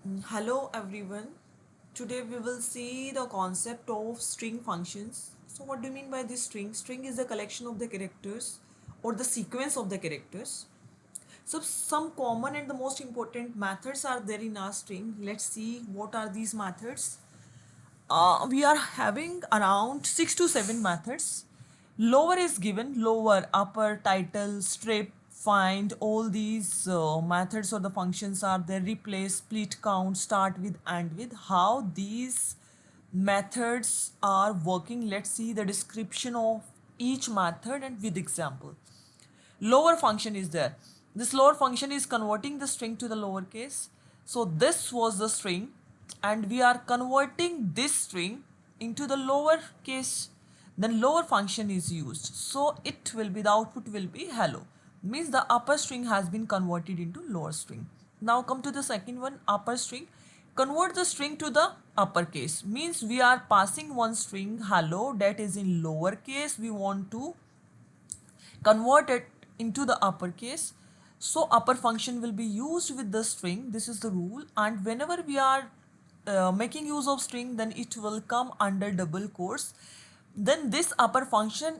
Hello everyone. Today we will see the concept of string functions. So what do you mean by this string? String is the collection of the characters or the sequence of the characters. So some common and the most important methods are there in our string. Let's see what are these methods. We are having around 6 to 7 methods. Lower is given, lower, upper, title, strip, find, all these methods or the functions are there, replace, split, count, start with, end with. How these methods are working, let's see the description of each method and with example. Lower function is there. This lower function is converting the string to the lowercase. So this was the string and we are converting this string into the lower case. Then lower function is used. So it will be, the output will be hello. Means the upper string has been converted into lower string. Now come to the second one, upper string. Convert the string to the uppercase. Means we are passing one string hello that is in lowercase. We want to convert it into the uppercase. So upper function will be used with the string. This is the rule. And whenever we are making use of string, then it will come under double quotes. Then this upper function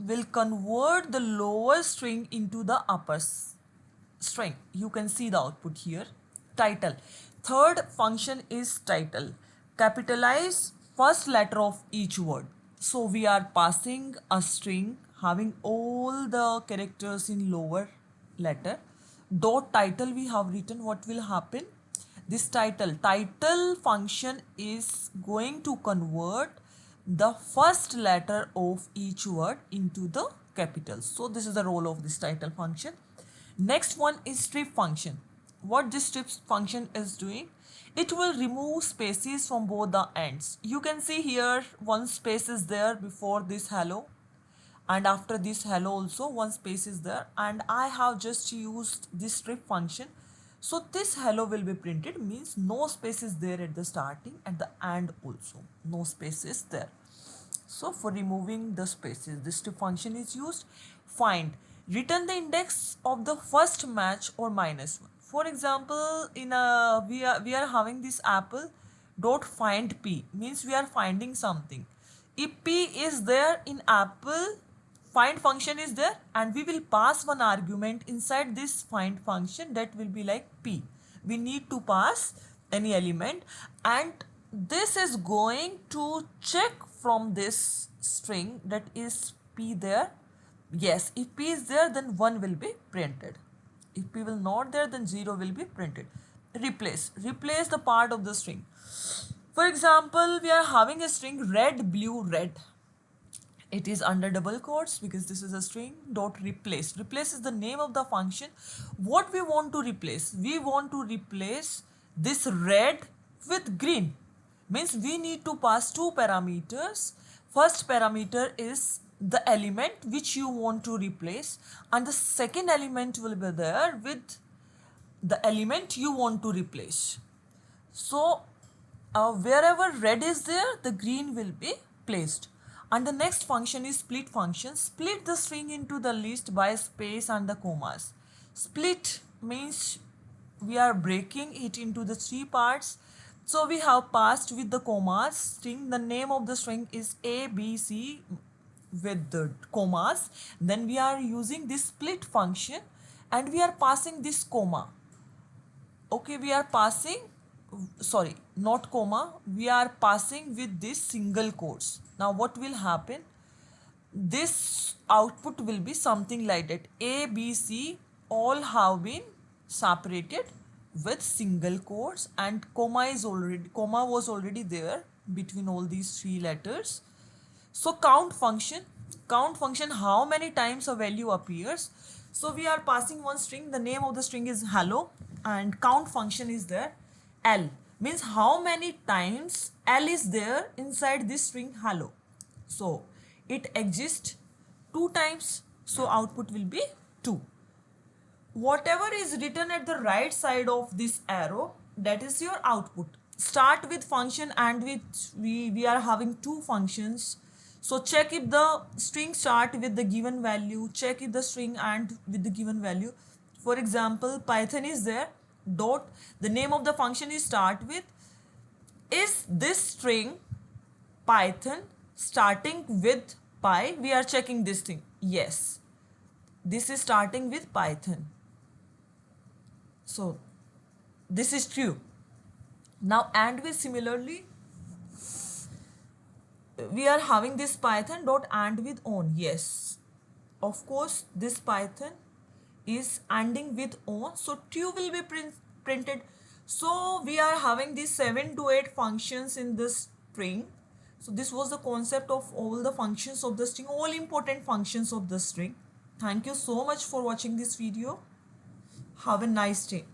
will convert the lower string into the upper string. You can see the output here. Title. Third function is title. Capitalize first letter of each word. So we are passing a string having all the characters in lower letter. Dot title we have written. What will happen? This title function is going to convert the first letter of each word into the capitals. So this is the role of this title function. Next one is strip function. What this strip function is doing, it will remove spaces from both the ends. You can see here one space is there before this hello, and after this hello also one space is there, and I have just used this strip function. So this hello will be printed, means no space is there at the starting, at the end also no space is there. So for removing the spaces, this strip function is used. Find. Return the index of the first match or minus one. For example, in a we are having this apple dot find p, means we are finding something. If p is there in apple, find function is there, and we will pass one argument inside this find function that will be like p. We need to pass any element, and this is going to check from this string that is p there. Yes, if p is there, then 1 will be printed. If p will not there, then 0 will be printed. Replace the part of the string. For example, we are having a string red, blue, red. It is under double quotes because this is a string. Dot replace. Replace is the name of the function. What we want to replace? We want to replace this red with green. Means we need to pass two parameters. First parameter is the element which you want to replace, and the second element will be there with the element you want to replace. So wherever red is there, the green will be placed. And the next function is split function. Split the string into the list by space and the commas. Split means we are breaking it into the three parts. So we have passed with the commas string. The name of the string is A, B, C with the commas. Then we are using this split function and we are passing this comma. Okay, we are passing, sorry, not comma, we are passing with this single quotes. Now what will happen? This output will be something like that. A, B, C all have been separated with single quotes, and comma was already there between all these three letters. So count function, how many times a value appears. So we are passing one string, the name of the string is hello, and count function is there. L means how many times L is there inside this string hello. So it exists 2 times, so output will be 2. Whatever is written at the right side of this arrow, that is your output. Start with function and with we are having two functions. So check if the string start with the given value, check if the string end with the given value. For example, Python is there, dot, the name of the function is start with, is this string Python starting with pi? We are checking this thing. Yes, this is starting with Python. So this is true. Now and with, similarly we are having this Python dot and with on. Yes, of course this Python is ending with on, so true will be printed. So we are having these 7 to 8 functions in this string. So this was the concept of all the functions of the string, all important functions of the string. Thank you so much for watching this video. Have a nice day.